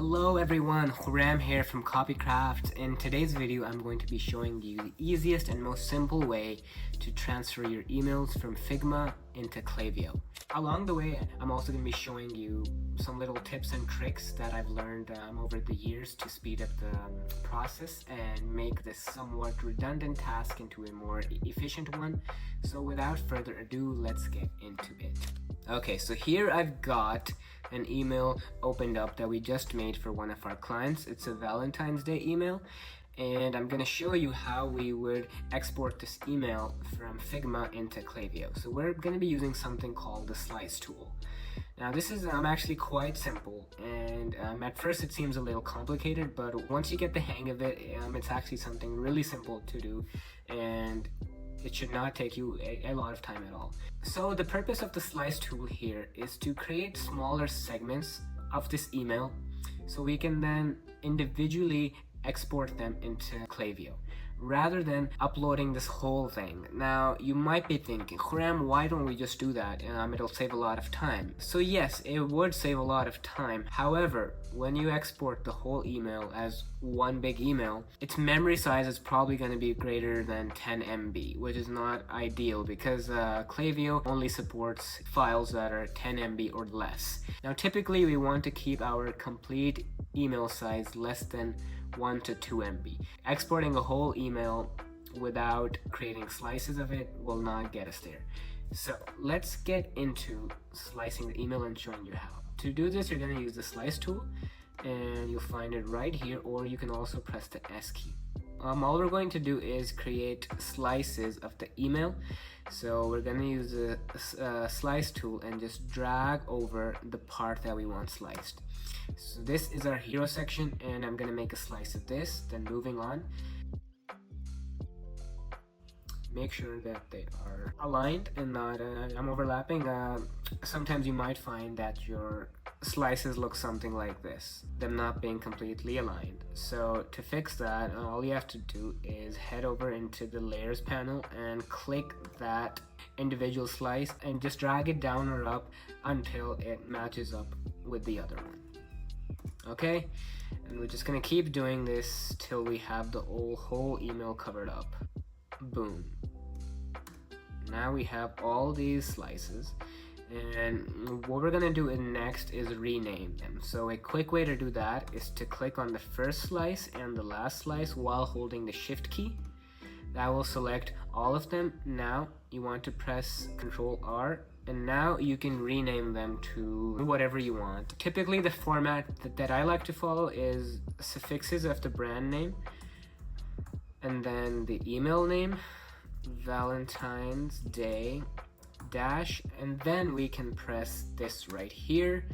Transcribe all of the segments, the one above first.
Hello everyone, Khurram here from Copycraft. In today's video, I'm going to be showing you the easiest and most simple way to transfer your emails from Figma into Klaviyo. Along the way, I'm also going to be showing you some little tips and tricks that I've learned over the years to speed up the process and make this somewhat redundant task into a more efficient one. So without further ado, let's get into it. Okay, so here I've got an email opened up that we just made for one of our clients. It's a Valentine's Day email, and I'm going to show you how we would export this email from Figma into Klaviyo. So we're going to be using something called the slice tool. Now this is actually quite simple, and at first it seems a little complicated, but once you get the hang of it, it's actually something really simple to do, and it should not take you a lot of time at all. So the purpose of the slice tool here is to create smaller segments of this email so we can then individually export them into Klaviyo rather than uploading this whole thing. Now you might be thinking, Khurram, why don't we just do that? It'll save a lot of time. So yes, it would save a lot of time. However, when you export the whole email as one big email, its memory size is probably going to be greater than 10 MB, which is not ideal because Klaviyo only supports files that are 10 MB or less. Now typically we want to keep our complete email size less than 1 to 2 MB. Exporting a whole email without creating slices of it will not get us there. So let's get into slicing the email and showing you how. To do this, you're going to use the slice tool, and you'll find it right here, or you can also press the S key. All we're going to do is create slices of the email. So we're going to use the slice tool and just drag over the part that we want sliced. So this is our hero section, and I'm going to make a slice of this. Then moving on, make sure that they are aligned and not overlapping. Sometimes you might find that your slices look something like this, them not being completely aligned. So to fix that, all you have to do is head over into the layers panel and click that individual slice and just drag it down or up until it matches up with the other one. Okay, and we're just gonna keep doing this till we have the whole email covered up. Boom. Now we have all these slices, and what we're gonna do next is rename them. So a quick way to do that is to click on the first slice and the last slice while holding the shift key. That will select all of them. Now you want to press Ctrl R, and now you can rename them to whatever you want. Typically the format that I like to follow is suffixes of the brand name, and then the email name, Valentine's Day dash, and then we can press this right here.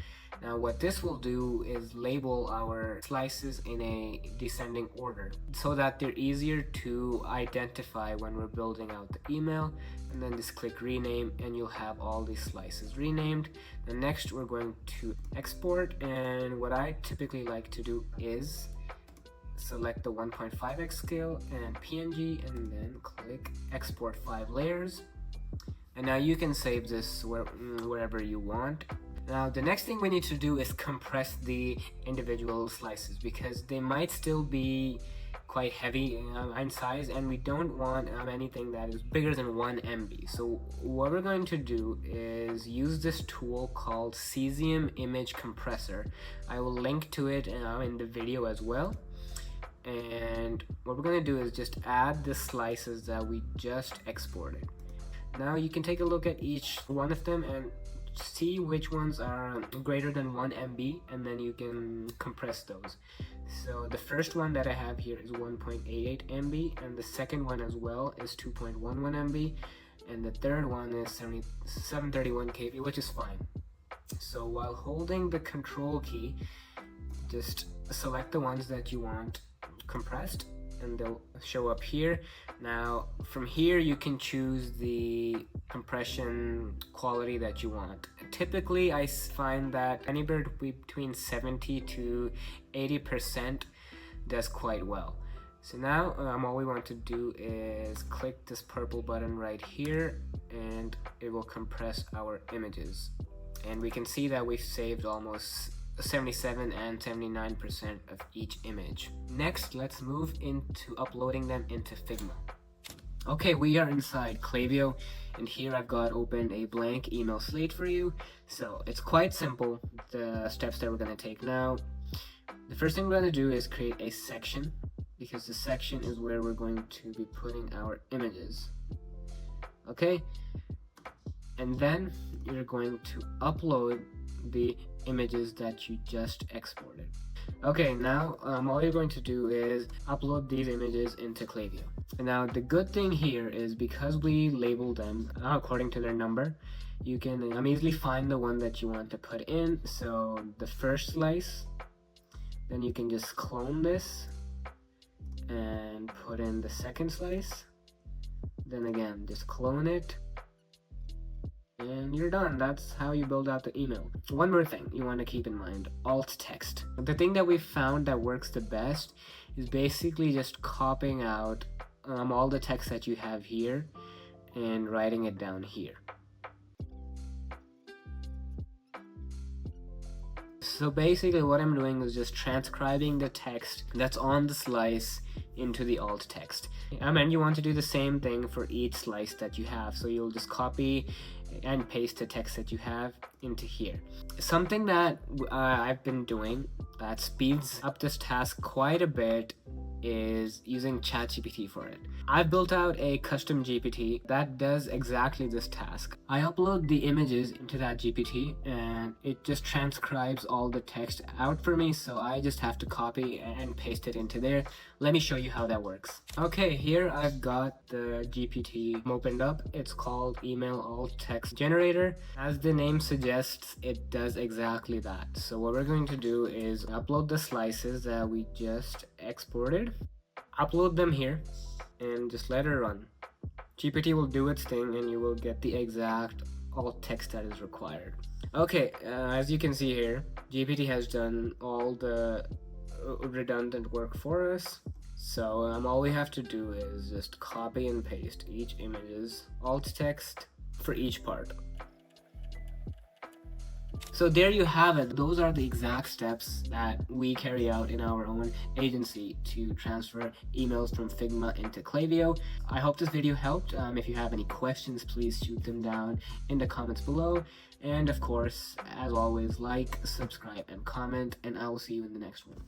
Now what this will do is label our slices in a descending order so that they're easier to identify when we're building out the email. And then just click rename, and you'll have all these slices renamed. And next we're going to export, and what I typically like to do is select the 1.5x scale and PNG, and then click export 5 layers. And now you can save this wherever you want. Now the next thing we need to do is compress the individual slices because they might still be quite heavy in size, and we don't want anything that is bigger than 1 MB. So what we're going to do is use this tool called Cesium Image Compressor. I will link to it in the video as well. And what we're going to do is just add the slices that we just exported. Now you can take a look at each one of them and see which ones are greater than 1 MB, and then you can compress those. So the first one that I have here is 1.88 MB, and the second one as well is 2.11 MB, and the third one is 731 KB, which is fine. So while holding the control key, just select the ones that you want compressed, and they'll show up here. Now from here you can choose the compression quality that you want. Typically I find that anywhere between 70 to 80% does quite well. So now all we want to do is click this purple button right here, and it will compress our images. And we can see that we've saved almost 77 and 79% of each image. Next, let's move into uploading them into Figma. Okay, we are inside Klaviyo, and here I've got opened a blank email slate for you. So it's quite simple, the steps that we're going to take now. The first thing we're going to do is create a section, because the section is where we're going to be putting our images. Okay, and then you're going to upload the images that you just exported. Okay, now all you're going to do is upload these images into Klaviyo. Now the good thing here is because we labeled them according to their number, you can easily find the one that you want to put in. So the first slice, then you can just clone this and put in the second slice. Then again, just clone it. And you're done. That's how you build out the email. One more thing you want to keep in mind, alt text. The thing that we found that works the best is basically just copying out all the text that you have here and writing it down here. So basically what I'm doing is just transcribing the text that's on the slice into the alt text. And you want to do the same thing for each slice that you have. So you'll just copy and paste the text that you have into here. Something that I've been doing that speeds up this task quite a bit is using ChatGPT for it. I've built out a custom GPT that does exactly this task. I upload the images into that GPT and it just transcribes all the text out for me, so I just have to copy and paste it into there. Let me show you how that works. Okay, here I've got the GPT opened up. It's called Email Alt Text Generator. As the name suggests, it does exactly that. So what we're going to do is upload the slices that we just exported, upload them here, and just let it run. GPT will do its thing and you will get the exact alt text that is required. Okay, as you can see here, GPT has done all the redundant work for us. So all we have to do is just copy and paste each image's alt text for each part. So there you have it. Those are the exact steps that we carry out in our own agency to transfer emails from Figma into Klaviyo. I hope this video helped. If you have any questions, please shoot them down in the comments below. And of course, as always, like, subscribe, and comment, and I will see you in the next one.